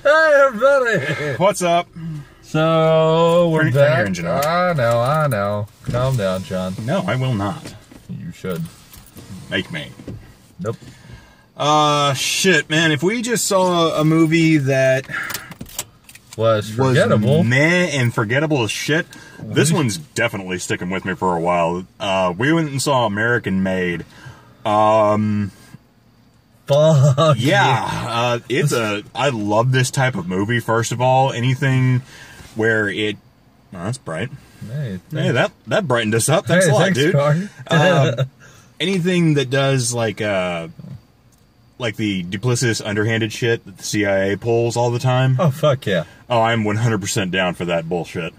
Hey, everybody! What's up? So, we're Turn your back. engine off. I know. Calm down, John. No, I will not. You should. Make me. Nope. Shit, man. If we just saw a movie that Was forgettable. was meh and forgettable as shit, this one's definitely sticking with me for a while. We went and saw American Made. Fuck. Yeah, I love this type of movie, first of all. Anything where it... Oh, that's bright. Hey, Hey, that brightened us up. Thanks a lot, thanks, dude. Carl. Anything that does, like the duplicitous, underhanded shit that the CIA pulls all the time. Oh, fuck yeah. Oh, I'm 100% down for that bullshit.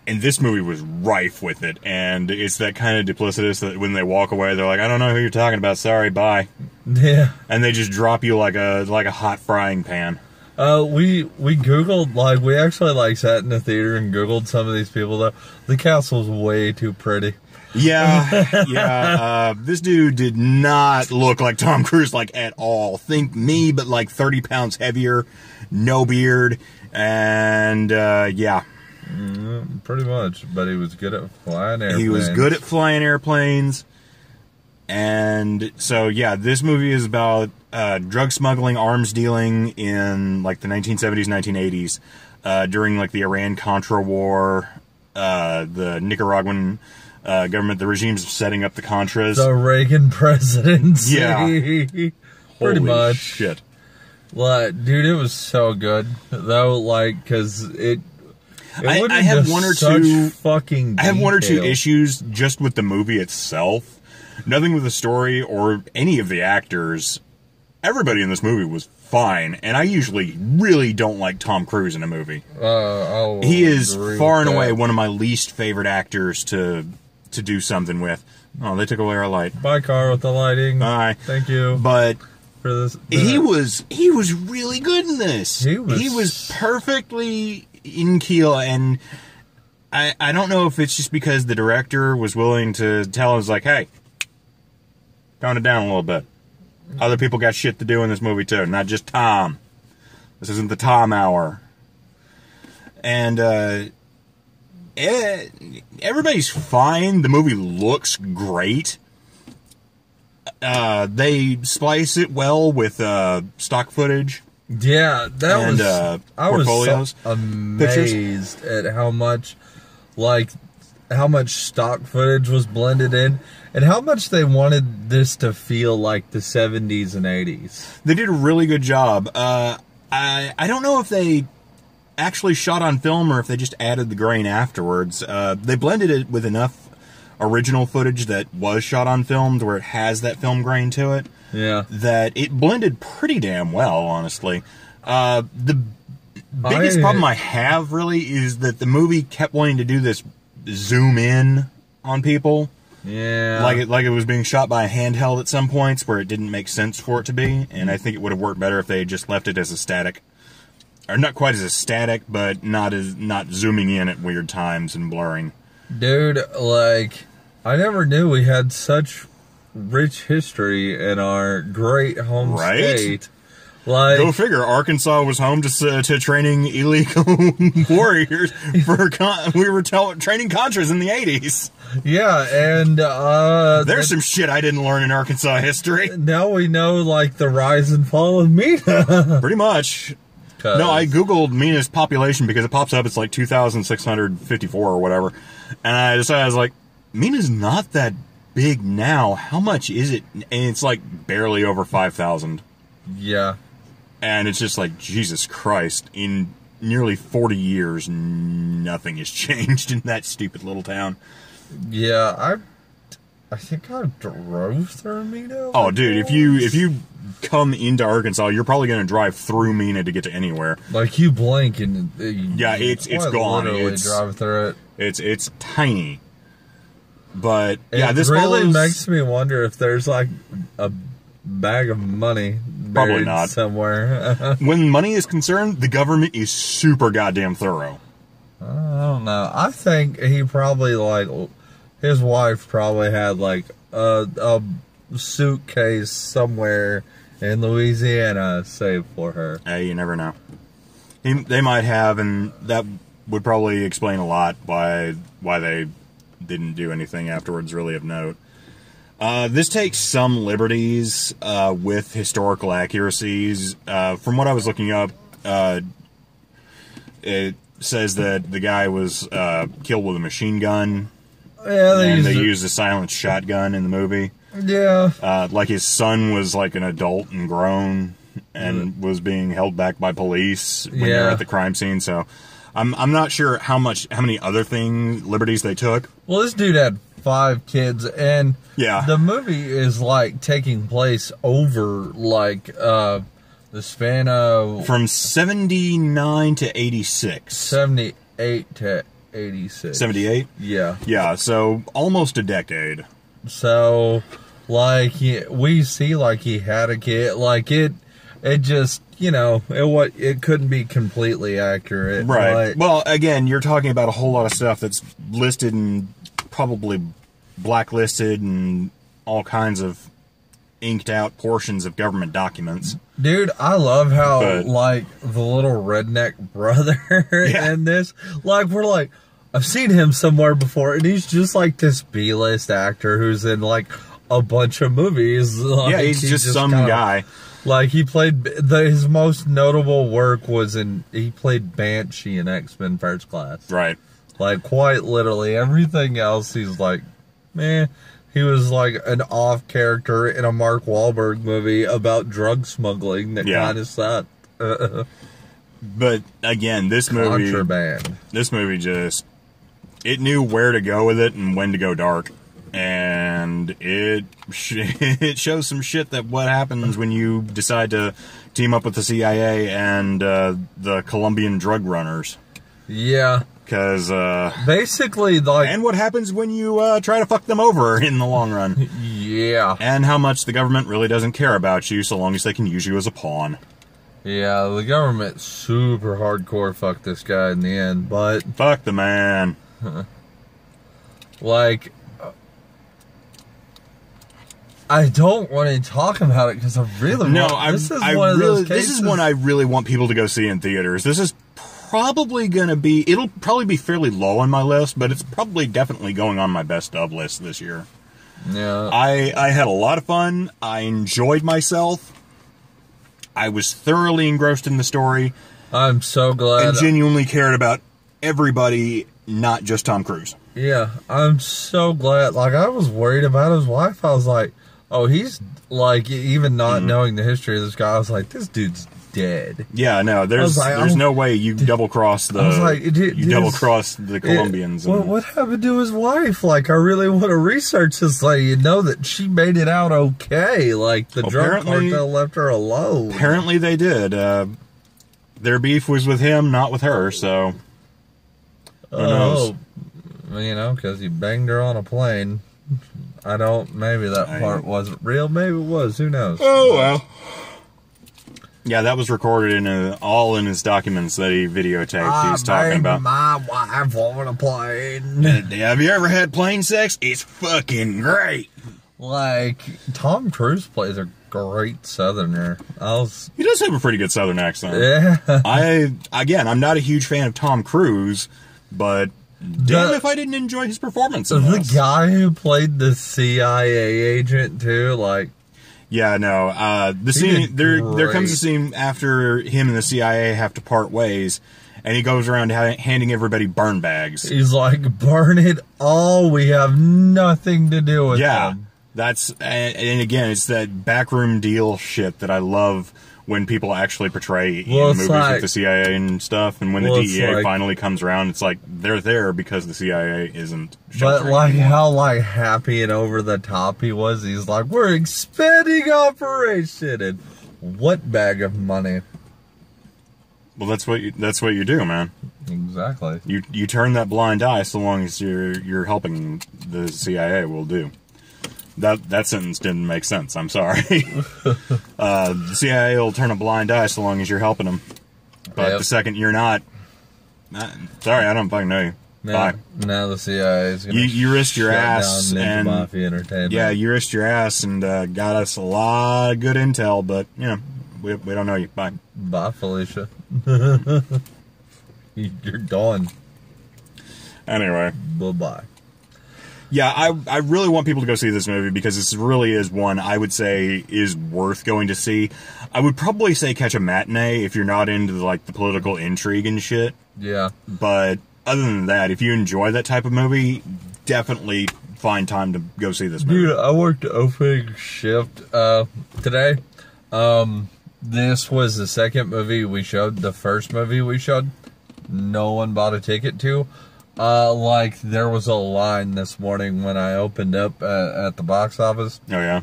And this movie was rife with it, and it's that kind of duplicitous that when they walk away, they're like, I don't know who you're talking about, sorry, bye. Yeah. And they just drop you like a hot frying pan. We Googled, like, we actually, like, sat in the theater and Googled some of these people, though. The castle's way too pretty. Yeah, this dude did not look like Tom Cruise, like, at all. Think me, but, like, 30 pounds heavier, no beard, and, yeah. Pretty much, but he was good at flying airplanes. He was good at flying airplanes. And so, yeah, this movie is about drug smuggling, arms dealing in, like, the 1970s, 1980s, during, like, the Iran-Contra War, the Nicaraguan government, the regimes setting up the Contras. The Reagan presidency. Yeah. Pretty Holy much. shit. Like, dude, it was so good. Though, like, because it went I have into one or such two fucking I have one or two detail. issues just with the movie itself. Nothing with the story or any of the actors. Everybody in this movie was fine, and I usually really don't like Tom Cruise in a movie. He is far and away one of my least favorite actors to do something with. Oh, they took away our light. Bye, car with the lighting. Bye. Thank you But for this. he was really good in this. He was perfectly in keel, and I don't know if it's just because the director was willing to tell us, like, hey, tone it down a little bit. Other people got shit to do in this movie too, not just Tom. This isn't the Tom hour. And everybody's fine. The movie looks great. They splice it well with stock footage. Yeah, that And, was. I portfolios, was so amazed at how much stock footage was blended in, and how much they wanted this to feel like the 70s and 80s. They did a really good job. I don't know if they actually shot on film or if they just added the grain afterwards. They blended it with enough original footage that was shot on film to where it has that film grain to it. Yeah. That it blended pretty damn well, honestly. The biggest problem I have, really, is that the movie kept wanting to do this zoom in on people. Yeah. Like it was being shot by a handheld at some points where it didn't make sense for it to be, and I think it would have worked better if they had just left it as a static. Or not quite as a static, but not zooming in at weird times and blurring. Dude, like, I never knew we had such rich history in our great home state. Like, go figure. Arkansas was home to training illegal warriors for we were training Contras in the 80s. Yeah, and there's some shit I didn't learn in Arkansas history. Now we know, like, the rise and fall of MENA. Pretty much. No, I googled MENA's population because it pops up. It's like 2,654 or whatever, and I decided, I was like, MENA's not that big now. How much is it? And it's like barely over 5,000. Yeah. And it's just like, Jesus Christ, in nearly 40 years, nothing has changed in that stupid little town. Yeah, I think I drove through MENA. Oh, dude, if you come into Arkansas, you're probably going to drive through MENA to get to anywhere. Like, you blink and yeah, it's gone. Literally drive through it. It's tiny. But yeah, this really makes me wonder if there's like a bag of money probably not somewhere. When money is concerned, the government is super goddamn thorough. I don't know. I think he probably, like, his wife probably had like a suitcase somewhere in Louisiana saved for her. Hey, you never know. They might have, and that would probably explain a lot why they didn't do anything afterwards really of note. This takes some liberties with historical accuracies. From what I was looking up, it says that the guy was killed with a machine gun. Yeah, they used a silenced shotgun in the movie. Yeah. Like his son was like an adult and grown and was being held back by police when they were at the crime scene. So I'm not sure how many other liberties they took. Well, this dude had 5 kids, and the movie is like taking place over like the span of from 79 to 86. 78 to 86. 78? Yeah. Yeah, so almost a decade. So, like, we see, like, he had a kid. Like, it just, you know, it couldn't be completely accurate. Right. Well, again, you're talking about a whole lot of stuff that's listed and probably blacklisted and all kinds of inked out portions of government documents. Dude, I love how, like, the little redneck brother in this, like, we're like, I've seen him somewhere before, and he's just like this B-list actor who's in like a bunch of movies. Like, yeah, he's just some guy. Like he played his most notable work was he played Banshee in X-Men First Class. Right. Like quite literally everything else he's like, man. He was like an off character in a Mark Wahlberg movie about drug smuggling that kind of sucked. But again, this movie just. It knew where to go with it and when to go dark. And it shows some shit that what happens when you decide to team up with the CIA and the Colombian drug runners. Yeah. Because, basically, like... And what happens when you try to fuck them over in the long run. Yeah. And how much the government really doesn't care about you so long as they can use you as a pawn. Yeah, the government super hardcore fucked this guy in the end, but... Fuck the man. Like, I don't want to talk about it because I really this is one I really want people to go see in theaters. This is probably going to be, it'll probably be fairly low on my list, but it's probably definitely going on my best of list this year. Yeah. I had a lot of fun. I enjoyed myself. I was thoroughly engrossed in the story. I'm so glad. And genuinely cared about everybody, not just Tom Cruise. Yeah, I'm so glad. Like, I was worried about his wife. I was like, oh, he's, like, even not knowing the history of this guy, I was like, this dude's dead. Yeah, no, there's no way you double-cross the, double-cross the Colombians. What happened to his wife? Like, I really want to research this lady and know that she made it out okay. Like, the drug cartel left her alone. Apparently they did. Their beef was with him, not with her, so who knows? You know, because he banged her on a plane. Maybe that part wasn't real. Maybe it was. Who knows? Oh, well. Yeah, that was recorded all in his documents that he videotaped. He's talking about my wife on a plane. Have you ever had plane sex? It's fucking great. Like, Tom Cruise plays a great Southerner. He does have a pretty good Southern accent. Yeah. I'm not a huge fan of Tom Cruise, but damn if I didn't enjoy his performance in this. The guy who played the CIA agent, too, like... Yeah, no. The scene there comes a scene after him and the CIA have to part ways, and he goes around handing everybody burn bags. He's like, burn it all. We have nothing to do with them. And again, it's that backroom deal shit that I love when people actually portray in movies with the CIA and stuff, and when the DEA finally comes around, it's like they're there because the CIA isn't. But like how like happy and over the top he was, he's like, "We're expanding operation," and what bag of money? Well, that's what you do, man. Exactly. You turn that blind eye so long as you're helping the CIA will do. That sentence didn't make sense. I'm sorry. The CIA will turn a blind eye so long as you're helping them. But the second you're not, sorry, I don't fucking know you. Bye. Now the CIA is going to you risked your ass down Ninja and Mafia Entertainment. Yeah, you risked your ass and got us a lot of good intel, but you know, we don't know you. Bye. Bye, Felicia. You're gone. Anyway. Bye-bye. Yeah, I really want people to go see this movie because this really is one I would say is worth going to see. I would probably say catch a matinee if you're not into like the political intrigue and shit. Yeah. But other than that, if you enjoy that type of movie, definitely find time to go see this movie. Dude, I worked opening shift today. This was the second movie we showed. The first movie we showed, no one bought a ticket to. Like, there was a line this morning when I opened up at the box office. Oh, yeah?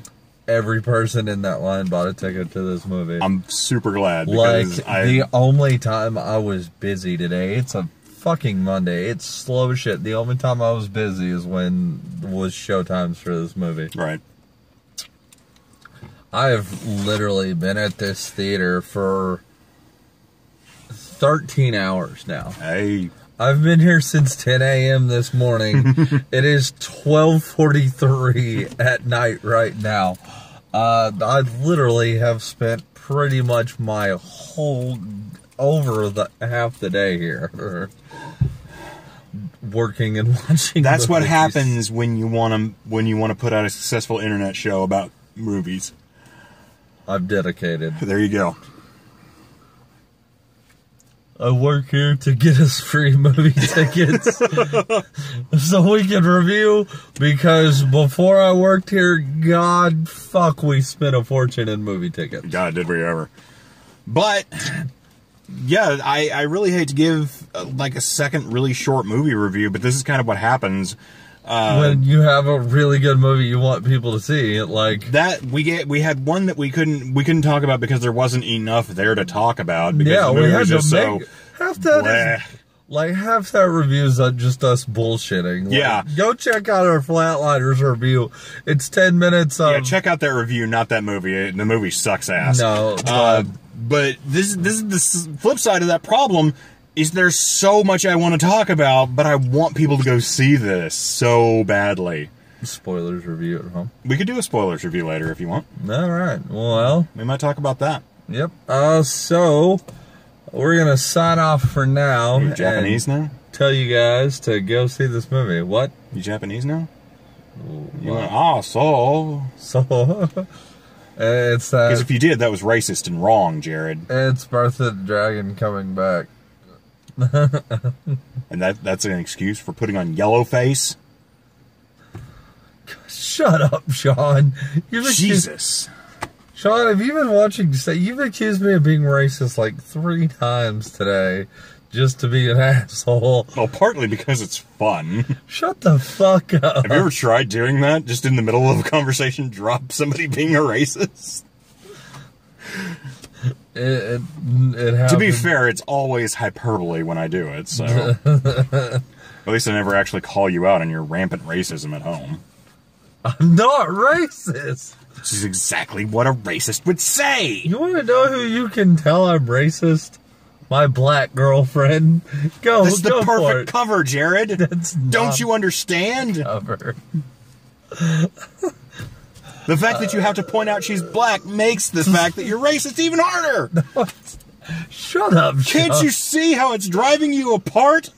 Every person in that line bought a ticket to this movie. I'm super glad. Like, Because the only time I was busy today, it's a fucking Monday. It's slow as shit. The only time I was busy is when was showtimes for this movie. Right. I have literally been at this theater for 13 hours now. Hey. I've been here since 10 a.m. this morning. It is 12:43 at night right now. I literally have spent pretty much my whole half the day here working and watching. That's what movies. happens when you want to put out a successful internet show about movies. I'm dedicated. There you go. I work here to get us free movie tickets so we can review, because before I worked here, God fuck, we spent a fortune in movie tickets. God, did we ever. But, yeah, I really hate to give, like, a second really short movie review, but this is kind of what happens. When you have a really good movie you want people to see, like that, we had one that we couldn't talk about because there wasn't enough there to talk about. Because yeah, the we movie had was to just make half that. bleh. Like half that reviews are just us bullshitting. Like, Yeah, go check out our Flatliners review. It's 10 minutes. Yeah, check out that review, not that movie. The movie sucks ass. No, but this is the flip side of that problem. Is there's so much I want to talk about, but I want people to go see this so badly. Spoilers review at home. We could do a spoilers review later if you want. All right. Well, we might talk about that. Yep. So we're gonna sign off for now. You Japanese now? Tell you guys to go see this movie. What? You Japanese now? You What? went, so it's because if you did, that was racist and wrong, Jared. It's Birth of the Dragon coming back. And that's an excuse for putting on yellow face? Shut up, Sean. Jesus. Sean, have you been watching? You've accused me of being racist like 3 times today just to be an asshole. Well, partly because it's fun. Shut the fuck up. Have you ever tried doing that? Just in the middle of a conversation, drop somebody being a racist? It happens. To be fair, it's always hyperbole when I do it, so... At least I never actually call you out on your rampant racism at home. I'm not racist. Which is exactly what a racist would say! You want to know who you can tell I'm racist? My black girlfriend. Go, This is the go for perfect it. cover, Jared! That's Don't you understand? cover. The fact that you have to point out she's black makes the fact that you're racist even harder! Shut up, Can't Sean. you see how it's driving you apart?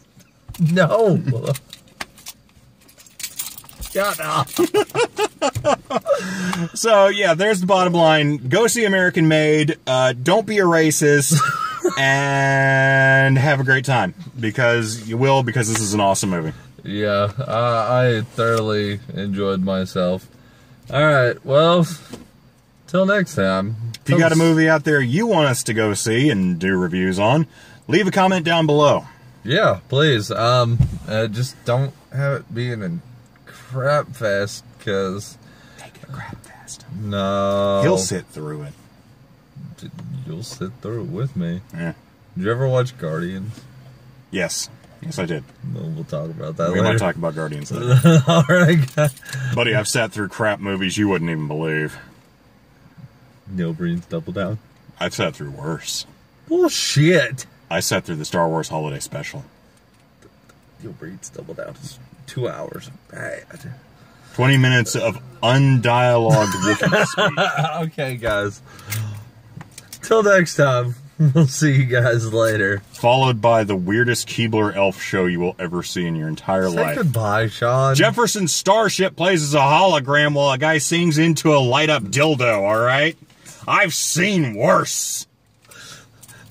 No. Shut up. So, yeah, there's the bottom line. Go see American Made. Don't be a racist. And have a great time. Because you will, because this is an awesome movie. Yeah, I thoroughly enjoyed myself. Alright, well, till next time. If you got a movie out there you want us to go see and do reviews on, leave a comment down below. Yeah, please. Just don't have it being a crap fest, because... Take a crap fest. No. He'll sit through it. You'll sit through it with me. Yeah. Did you ever watch Guardians? Yes. Yes, I did. Well, we'll talk about that We later. might talk about Guardians later. Alright, guys. Buddy, I've sat through crap movies you wouldn't even believe. Neil Breen's Double Down. I've sat through worse. Bullshit. I sat through the Star Wars Holiday Special. You'll read Double Down. It's 2 hours. Bad. 20 minutes of undialogued Wookiee speech. Okay, guys. Till next time. We'll see you guys later. Followed by the weirdest Keebler elf show you will ever see in your entire life. Goodbye, Sean. Jefferson Starship plays as a hologram while a guy sings into a light-up dildo, alright? I've seen worse.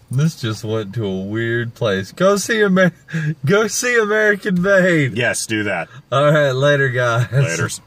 This just went to a weird place. Go see American Made. Yes, do that. Alright, later, guys. Laters.